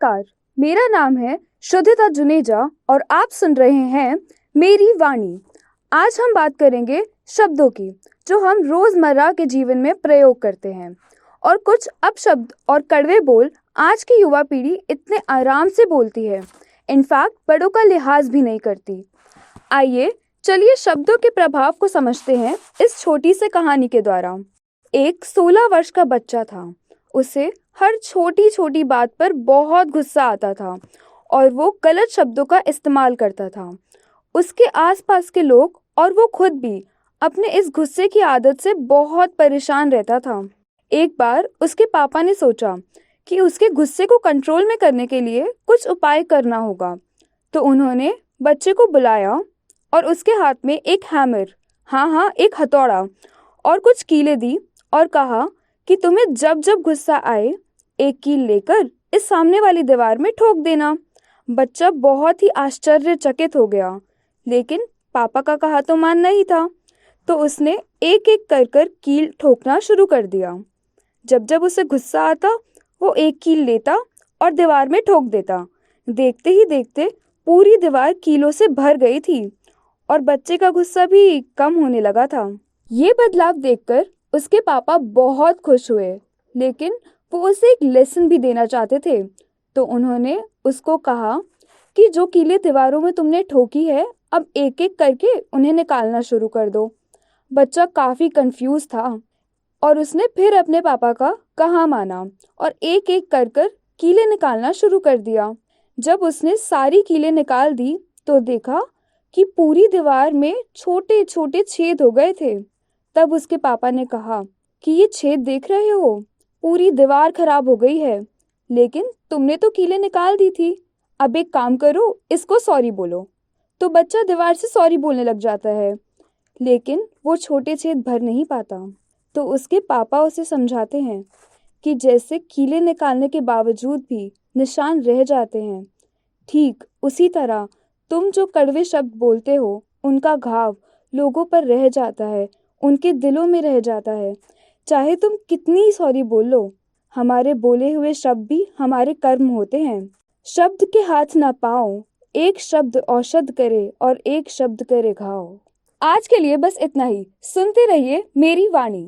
नमस्कार, मेरा नाम है शुद्धिता जुनेजा और आप सुन रहे हैं मेरी वाणी। आज हम बात करेंगे शब्दों की जो हम रोजमर्रा के जीवन में प्रयोग करते हैं। और कुछ अपशब्द और कड़वे बोल आज की युवा पीढ़ी इतने आराम से बोलती है, इनफैक्ट बड़ों का लिहाज भी नहीं करती। आइए चलिए शब्दों के प्रभाव को समझते हैं इस छोटी सी कहानी के द्वारा। एक 16 वर्ष का बच्चा था। उसे हर छोटी छोटी बात पर बहुत गुस्सा आता था और वो गलत शब्दों का इस्तेमाल करता था। उसके आसपास के लोग और वो खुद भी अपने इस गुस्से की आदत से बहुत परेशान रहता था। एक बार उसके पापा ने सोचा कि उसके गुस्से को कंट्रोल में करने के लिए कुछ उपाय करना होगा। तो उन्होंने बच्चे को बुलाया और उसके हाथ में एक हैमर, हाँ एक हथौड़ा और कुछ कीलें दी और कहा कि तुम्हें जब जब गुस्सा आए एक कील लेकर इस सामने वाली दीवार में ठोक देना। बच्चा बहुत ही आश्चर्यचकित हो गया, लेकिन पापा का कहा तो मानना ही था। तो उसने एक एक कर कील ठोकना शुरू कर दिया। जब जब उसे गुस्सा आता वो एक कील लेता और दीवार में ठोक देता। देखते ही देखते पूरी दीवार कीलों से भर गई थी और बच्चे का गुस्सा भी कम होने लगा था। ये बदलाव देखकर उसके पापा बहुत खुश हुए, लेकिन वो उसे एक लेसन भी देना चाहते थे। तो उन्होंने उसको कहा कि जो कीलें दीवारों में तुमने ठोकी है अब एक एक करके उन्हें निकालना शुरू कर दो। बच्चा काफ़ी कंफ्यूज था और उसने फिर अपने पापा का कहा माना और एक एक कर कीलें निकालना शुरू कर दिया। जब उसने सारी कीलें निकाल दी तो देखा कि पूरी दीवार में छोटे छोटे छेद हो गए थे। तब उसके पापा ने कहा कि ये छेद देख रहे हो, पूरी दीवार खराब हो गई है, लेकिन तुमने तो कीलें निकाल दी थी। अब एक काम करो, इसको सॉरी बोलो। तो बच्चा दीवार से सॉरी बोलने लग जाता है, लेकिन वो छोटे छेद भर नहीं पाता। तो उसके पापा उसे समझाते हैं कि जैसे कीलें निकालने के बावजूद भी निशान रह जाते हैं, ठीक उसी तरह तुम जो कड़वे शब्द बोलते हो उनका घाव लोगों पर रह जाता है, उनके दिलों में रह जाता है। चाहे तुम कितनी सॉरी बोलो, हमारे बोले हुए शब्द भी हमारे कर्म होते हैं। शब्द के हाथ ना पाओ, एक शब्द औषध करे और एक शब्द करे घाव। आज के लिए बस इतना ही। सुनते रहिए मेरी वाणी।